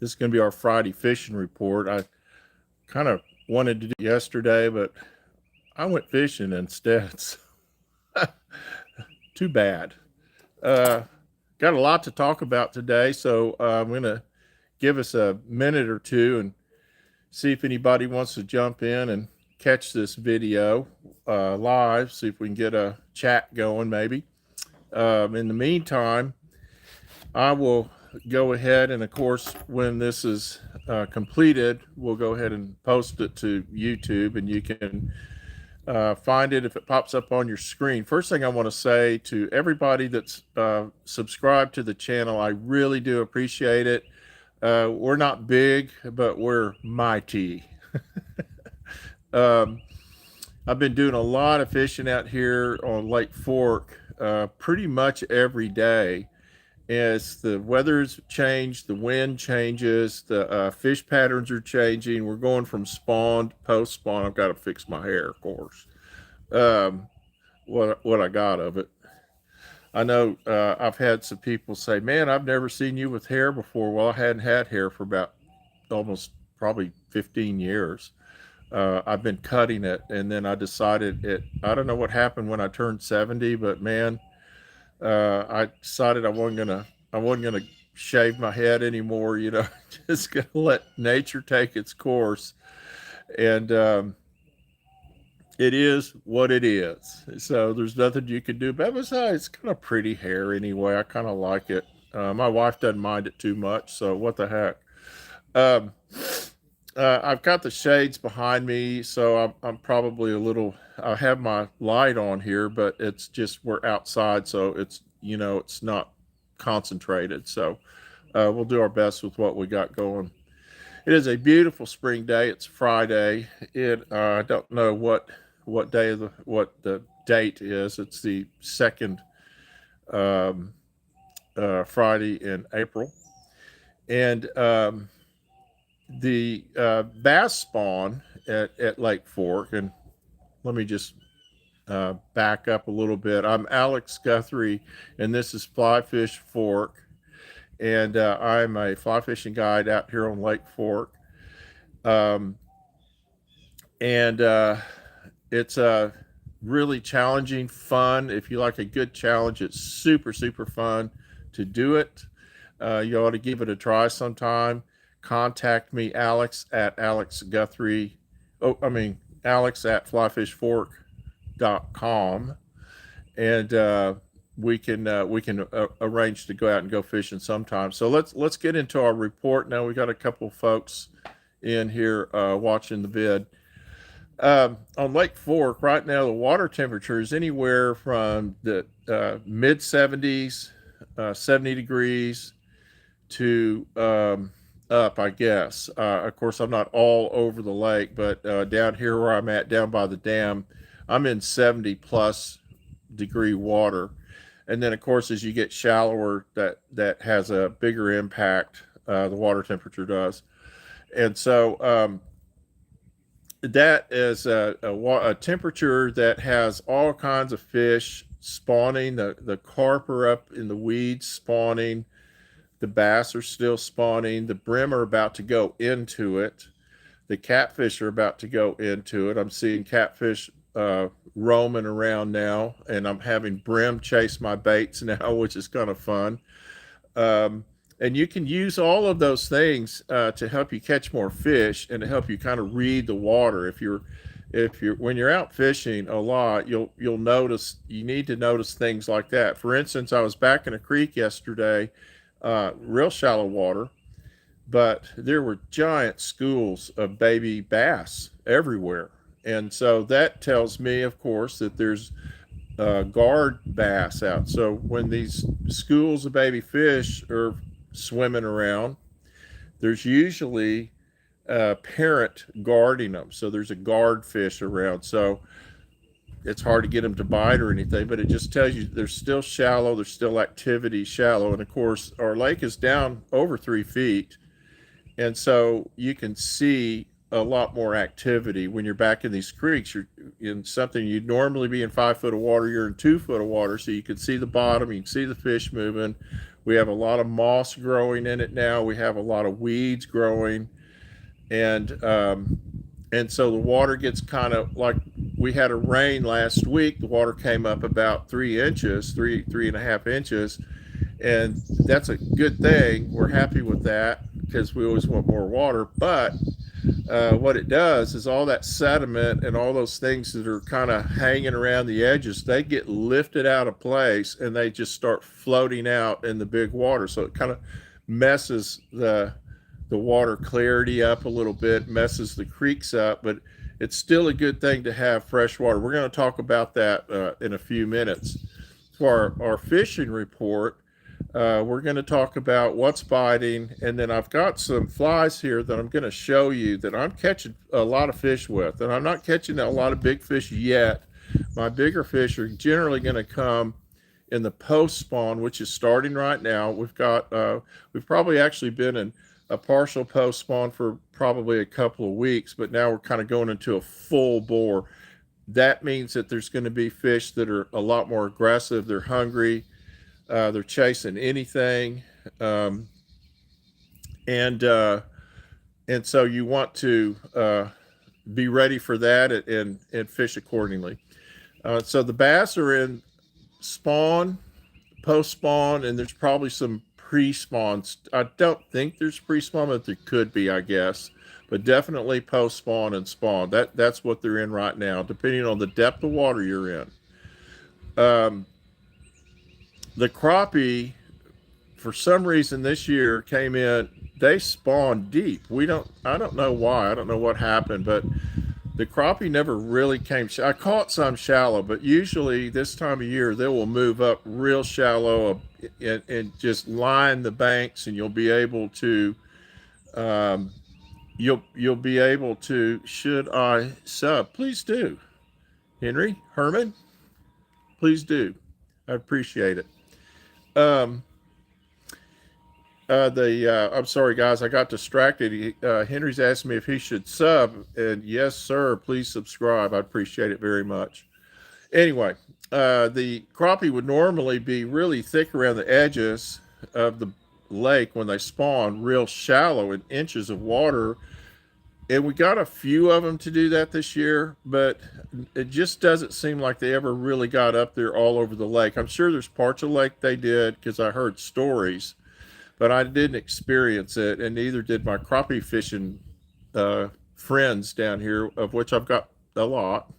This is going to be our Friday fishing report. I kind of wanted to do it yesterday, but I went fishing instead. So too bad. Uh, got a lot to talk about today, so I'm going to give us a minute or two and see if anybody wants to jump in and catch this video live, see if we can get a chat going maybe. In the meantime, I will go ahead and, of course, when this is completed, we'll go ahead and post it to YouTube, and you can find it if it pops up on your screen. First thing I want to say to everybody that's subscribed to the channel, I really do appreciate it. We're not big, but we're mighty. um, I've been doing a lot of fishing out here on Lake Fork pretty much every day. As the weather's changed, the wind changes, the fish patterns are changing. We're going from spawn to post spawn. I've got to fix my hair, of course. Um, what I got of it. I know I've had some people say, "Man, I've never seen you with hair before." Well, I hadn't had hair for about almost probably 15 years. I've been cutting it, and then I decided it. I don't know what happened when I turned 70, but man, I decided I wasn't gonna shave my head anymore. Just gonna let nature take its course, and it is what it is. So there's nothing you can do. But besides, it's kind of pretty hair anyway. I kind of like it. My wife doesn't mind it too much. So what the heck? Um, I've got the shades behind me, so I'm probably a little. I have my light on here, but it's just we're outside, so it's not concentrated. So we'll do our best with what we got going. It is a beautiful spring day. It's Friday. I don't know what day of what the date is. It's the second um, Friday in April, and the bass spawn at Lake Fork. And let me just back up a little bit. I'm Alex Guthrie, and this is Fly Fish Fork, and I'm a fly fishing guide out here on Lake Fork. Um, and It's really challenging, fun. If you like a good challenge, it's super, super fun to do it. You ought to give it a try sometime. Contact me, Alex at Alex Guthrie. Alex at flyfishfork.com, and we can arrange to go out and go fishing sometime. So let's get into our report now. We got a couple folks in here watching the vid. On Lake Fork right now, the water temperature is anywhere from the mid 70s, 70 degrees to up, I guess. Of course, I'm not all over the lake, but down here where I'm at, down by the dam, I'm in 70 plus degree water. And then, of course, as you get shallower, that has a bigger impact. The water temperature does, and so that is a temperature that has all kinds of fish spawning. The carp are up in the weeds spawning. The bass are still spawning. The brim are about to go into it. The catfish are about to go into it. I'm seeing catfish roaming around now, and I'm having brim chase my baits now, which is kind of fun. Um, and you can use all of those things to help you catch more fish and to help you kind of read the water. If you're when you're out fishing a lot, you'll notice you need to notice things like that. For instance, I was back in a creek yesterday, real shallow water, but there were giant schools of baby bass everywhere. And so that tells me, of course, that there's guard bass out. So when these schools of baby fish are swimming around, there's usually a parent guarding them. So there's a guard fish around. So it's hard to get them to bite or anything, but it just tells you they're still shallow, there's still activity shallow. And of course, our lake is down over 3 feet. And so you can see a lot more activity when you're back in these creeks. You're in something you'd normally be in 5 foot of water, you're in 2 foot of water, so you can see the bottom, you can see the fish moving. We have a lot of moss growing in it now. We have a lot of weeds growing, and so the water gets kind of like, we had a rain last week. The water came up about 3 inches, 3.5 inches, and that's a good thing. We're happy with that because we always want more water. But what it does is all that sediment and all those things that are kind of hanging around the edges, they get lifted out of place and they just start floating out in the big water. So it kind of messes the water clarity up a little bit, messes the creeks up, but it's still a good thing to have fresh water. We're going to talk about that in a few minutes. For our fishing report, we're going to talk about what's biting, and then I've got some flies here that I'm going to show you that I'm catching a lot of fish with, and I'm not catching a lot of big fish yet. My bigger fish are generally going to come in the post spawn, which is starting right now. We've probably actually been in a partial post spawn for probably a couple of weeks, but now we're kind of going into a full bore. That means that there's going to be fish that are a lot more aggressive. They're hungry. They're chasing anything, and so you want to be ready for that and fish accordingly. So the bass are in spawn, post spawn, and there's probably some pre-spawns. I don't think there's pre-spawn, but there could be, I guess. But definitely post spawn and spawn. That's what they're in right now, depending on the depth of water you're in. The crappie, for some reason this year, came in. They spawned deep. I don't know why. I don't know what happened, but the crappie never really came. I caught some shallow, but usually this time of year they will move up real shallow and just line the banks, and you'll be able to. You'll be able to. Should I sub? Please do, Henry Herman. Please do. I appreciate it. Um, I'm sorry, guys. I got distracted. Henry's asked me if he should sub, and yes, sir. Please subscribe. I appreciate it very much. Anyway, the crappie would normally be really thick around the edges of the lake when they spawn, real shallow in inches of water. And we got a few of them to do that this year, but it just doesn't seem like they ever really got up there all over the lake. I'm sure there's parts of the lake they did because I heard stories, but I didn't experience it, and neither did my crappie fishing friends down here, of which I've got a lot.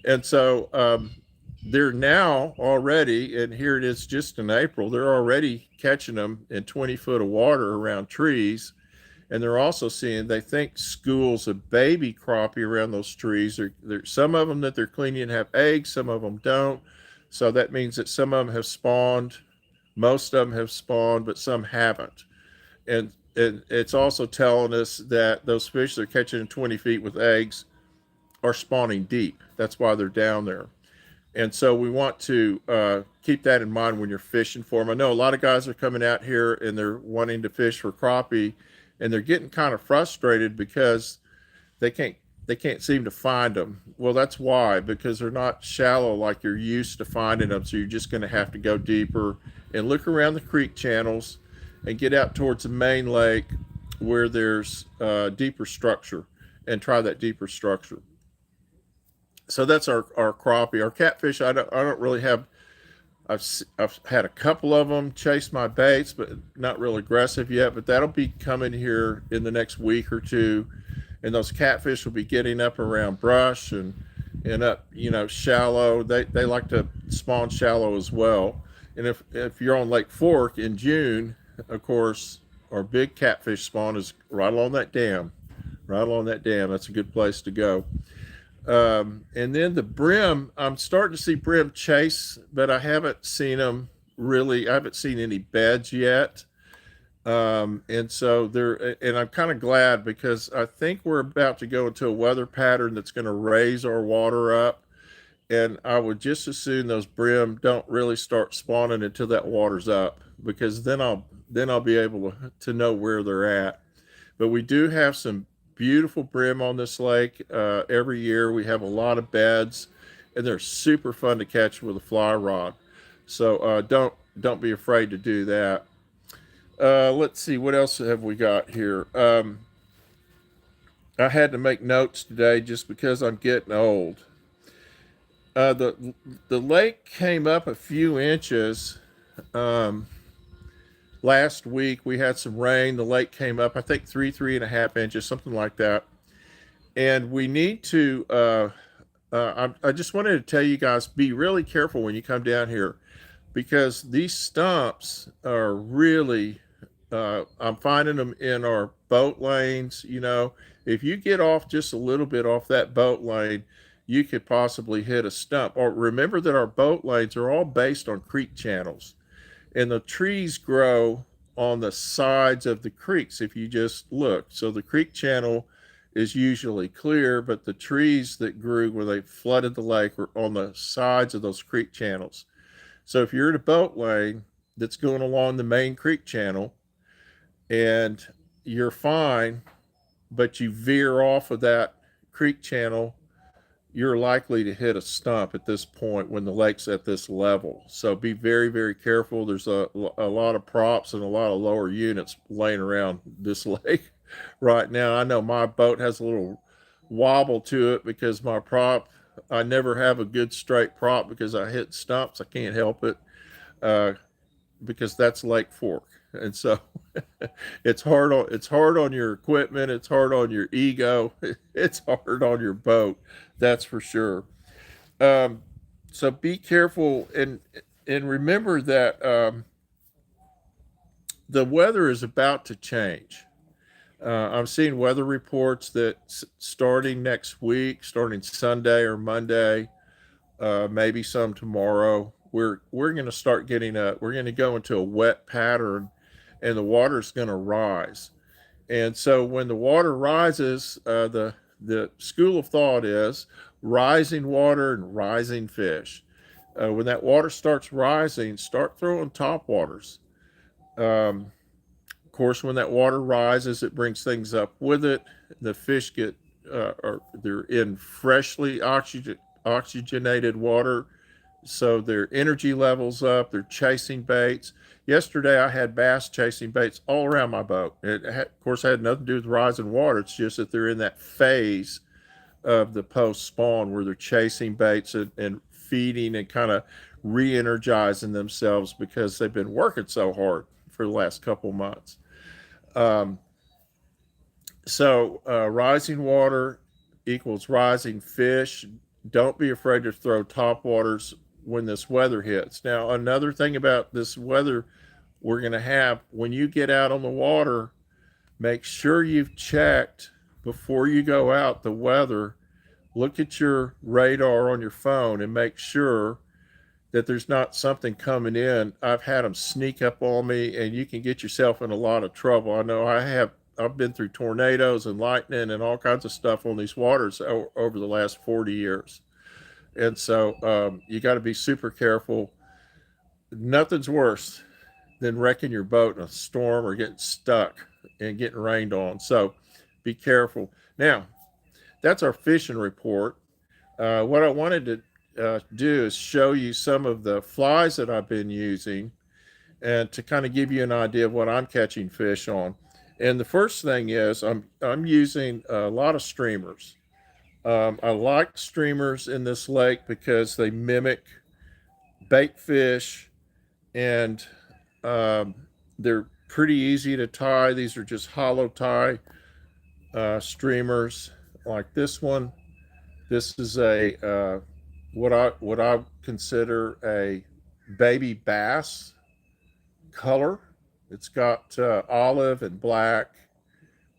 And so they're now already, and here it is just in April, they're already catching them in 20 foot of water around trees. And they're also seeing, they think, schools of baby crappie around those trees. There's some of them that they're cleaning have eggs, some of them don't. So that means that some of them have spawned, most of them have spawned, but some haven't. And it's also telling us that those fish they're catching in 20 feet with eggs are spawning deep. That's why they're down there. And so we want to keep that in mind when you're fishing for them. I know a lot of guys are coming out here and they're wanting to fish for crappie, and they're getting kind of frustrated because they can't seem to find them. Well, that's why, because they're not shallow like you're used to finding them. So you're just going to have to go deeper and look around the creek channels and get out towards the main lake where there's deeper structure and try that deeper structure. So that's our crappie. Our catfish, I don't really have. I've had a couple of them chase my baits, but not real aggressive yet. But that'll be coming here in the next week or two, and those catfish will be getting up around brush and up, shallow. They like to spawn shallow as well. And if you're on Lake Fork in June, of course, our big catfish spawn is right along that dam. Right along that dam. That's a good place to go. And then the brim, I'm starting to see brim chase, but I haven't seen them really. I haven't seen any beds yet. And so and I'm kind of glad because I think we're about to go into a weather pattern that's going to raise our water up. And I would just as soon those brim don't really start spawning until that water's up, because then I'll be able to know where they're at. But we do have some beautiful brim on this lake. Every year we have a lot of beds, and they're super fun to catch with a fly rod. So don't be afraid to do that. Let's see, what else have we got here? I had to make notes today just because I'm getting old. The lake came up a few inches. Um, Last week we had some rain. The lake came up, I think, 3.5 inches, something like that. And we need to. I just wanted to tell you guys, be really careful when you come down here, because these stumps are really. I'm finding them in our boat lanes. If you get off just a little bit off that boat lane, you could possibly hit a stump. Or remember that our boat lanes are all based on creek channels, and the trees grow on the sides of the creeks if you just look. So the creek channel is usually clear, but the trees that grew where they flooded the lake were on the sides of those creek channels. So if you're in a boat lane that's going along the main creek channel and you're fine, but you veer off of that creek channel, you're likely to hit a stump at this point when the lake's at this level. So be very, very careful. There's a lot of props and a lot of lower units laying around this lake right now. I know my boat has a little wobble to it because my prop, I never have a good straight prop because I hit stumps. I can't help it, because that's Lake Fork. And so it's hard on your equipment, it's hard on your ego, it's hard on your boat, that's for sure. Um, so be careful, and remember that the weather is about to change. I'm seeing weather reports that starting next week, starting Sunday or Monday, maybe some tomorrow, we're going to start we're going to go into a wet pattern, and the water's going to rise. And so when the water rises, the school of thought is rising water and rising fish. When that water starts rising, start throwing top waters. Of course, when that water rises, it brings things up with it. The fish they're in freshly oxygenated water, so their energy levels up. They're chasing baits. Yesterday, I had bass chasing baits all around my boat. Of course, had nothing to do with rising water. It's just that they're in that phase of the post spawn where they're chasing baits and feeding and kind of re-energizing themselves because they've been working so hard for the last couple months. Um, so rising water equals rising fish. Don't be afraid to throw top waters when this weather hits. Now, another thing about this weather we're going to have, when you get out on the water, make sure you've checked before you go out the weather. Look at your radar on your phone and make sure that there's not something coming in. I've had them sneak up on me, and you can get yourself in a lot of trouble. I know I've been through tornadoes and lightning and all kinds of stuff on these waters over the last 40 years. And so you got to be super careful. Nothing's worse than wrecking your boat in a storm or getting stuck and getting rained on. So be careful. Now, that's our fishing report. What I wanted to do is show you some of the flies that I've been using, and to kind of give you an idea of what I'm catching fish on. And the first thing is I'm using a lot of streamers. I like streamers in this lake because they mimic bait fish, and um, they're pretty easy to tie. These are just hollow tie streamers like this one. This is a what I consider a baby bass color. It's got olive and black,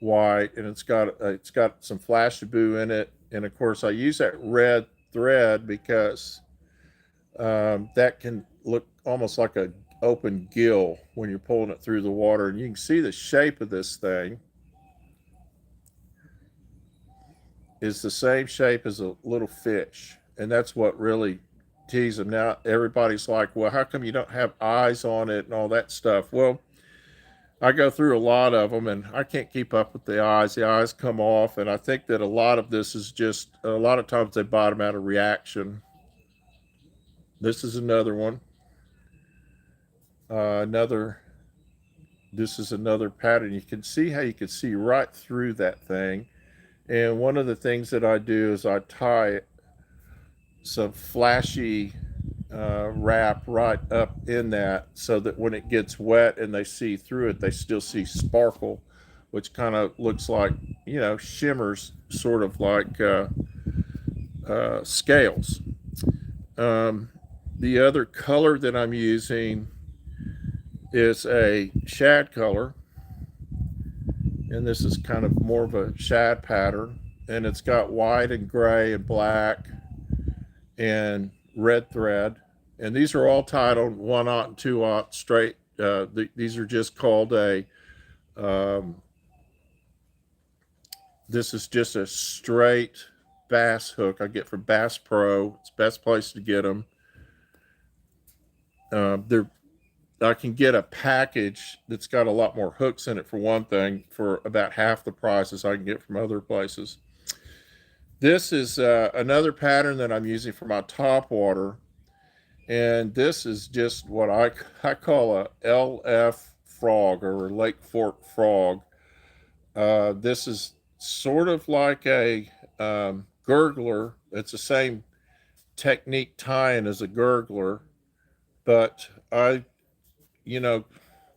white, and it's got some flashaboo in it. And of course, I use that red thread because that can look almost like a open gill when you're pulling it through the water. And you can see the shape of this thing is the same shape as a little fish, and that's what really teases them. Now everybody's like, well, how come you don't have eyes on it and all that stuff? Well, I go through a lot of them, and I can't keep up with the eyes. The eyes come off, and I think that a lot of this is just a lot of times they bottom out of reaction. This is another one. Another. This is another pattern. You can see how you can see right through that thing. And one of the things that I do is I tie some flashy wrap right up in that so that when it gets wet and they see through it, they still see sparkle, which kind of looks like, shimmers sort of like scales. Um, the other color that I'm using is a shad color, and this is kind of more of a shad pattern, and it's got white and gray and black and red thread, and these are all tied on 1/0 and 2/0 straight. These are just called a um, this is just a straight bass hook I get from Bass Pro. It's the best place to get them. They're I can get a package that's got a lot more hooks in it, for one thing, for about half the prices I can get from other places. This is another pattern that I'm using for my top water, and this is just what I call a LF frog, or Lake Fork frog. This is sort of like a gurgler. It's the same technique tying as a gurgler, but you know,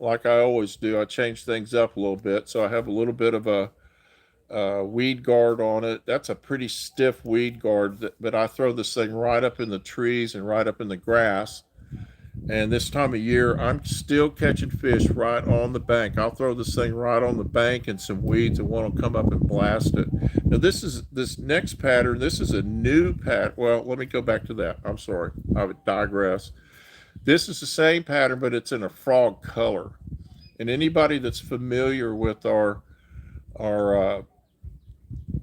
like I always do, I change things up a little bit. So I have a little bit of a weed guard on it. That's a pretty stiff weed guard, but I throw this thing right up in the trees and right up in the grass. And this time of year, I'm still catching fish right on the bank. I'll throw this thing right on the bank and some weeds, and one will come up and blast it. Now, this next pattern. This is a new pattern. Well, let me go back to that. I'm sorry, I would digress. This is the same pattern, but it's in a frog color. And anybody that's familiar with our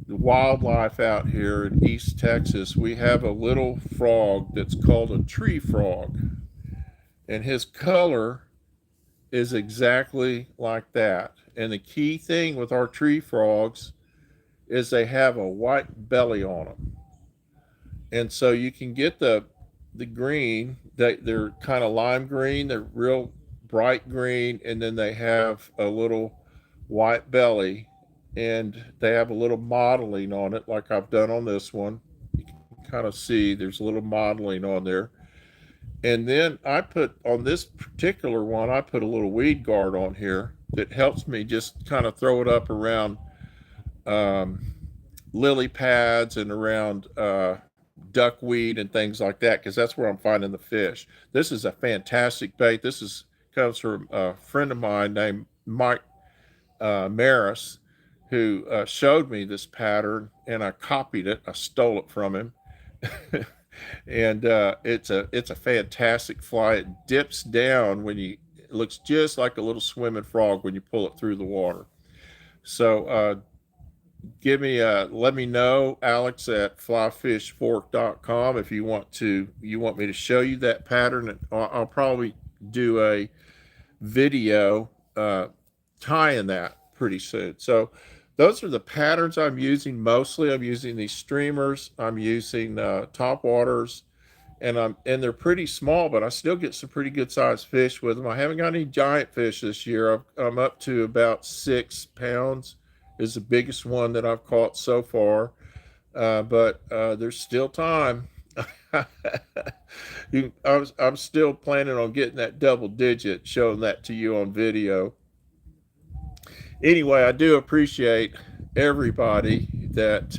wildlife out here in East Texas, we have a little frog that's called a tree frog, and his color is exactly like that. And the key thing with our tree frogs is they have a white belly on them, and so you can get the green. They're kind of lime green. They're real bright green, and then they have a little white belly, and they have a little modeling on it, like I've done on this one. You can kind of see there's a little modeling on there. And then I put on this particular one, I put a little weed guard on here that helps me just kind of throw it up around um, lily pads and around duckweed and things like that, because that's where I'm finding the fish. This is a fantastic bait. This is comes from a friend of mine named Mike Maris, who showed me this pattern, and I copied it. I stole it from him. And it's a fantastic fly. It dips down when you it looks just like a little swimming frog when you pull it through the water. So let me know, Alex at flyfishfork.com, if you want me to show you that pattern. And I'll probably do a video tying that pretty soon. So those are the patterns I'm using mostly. I'm using these streamers. I'm using top waters, and they're pretty small, but I still get some pretty good sized fish with them. I haven't got any giant fish this year. I'm up to about 6 pounds is the biggest one that I've caught so far. But there's still time. I'm still planning on getting that double digit, showing that to you on video. Anyway, I do appreciate everybody that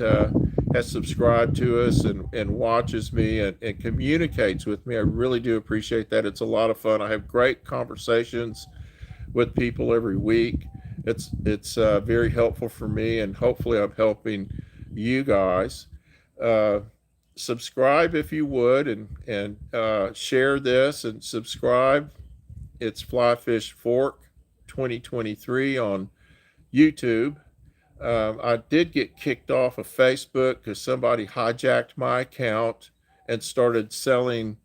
has subscribed to us and watches me and communicates with me. I really do appreciate that. It's a lot of fun. I have great conversations with people every week. It's very helpful for me, and hopefully I'm helping you guys. Uh, Subscribe if you would, and share this and subscribe. It's Flyfish Fork 2023 on YouTube. I did get kicked off of Facebook because somebody hijacked my account and started selling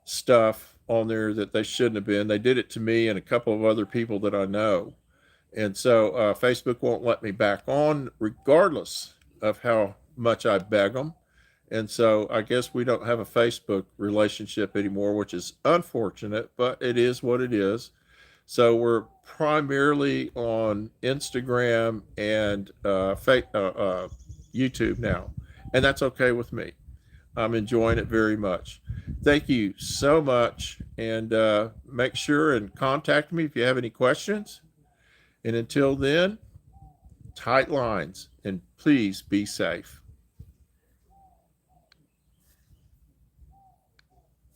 stuff on there that they shouldn't have been. They did it to me and a couple of other people that I know. And so Facebook won't let me back on, regardless of how much I beg them. And so I guess we don't have a Facebook relationship anymore, which is unfortunate, but it is what it is. So we're primarily on Instagram and YouTube now. And that's okay with me. I'm enjoying it very much. Thank you so much. And make sure and contact me if you have any questions. And until then, tight lines and please be safe.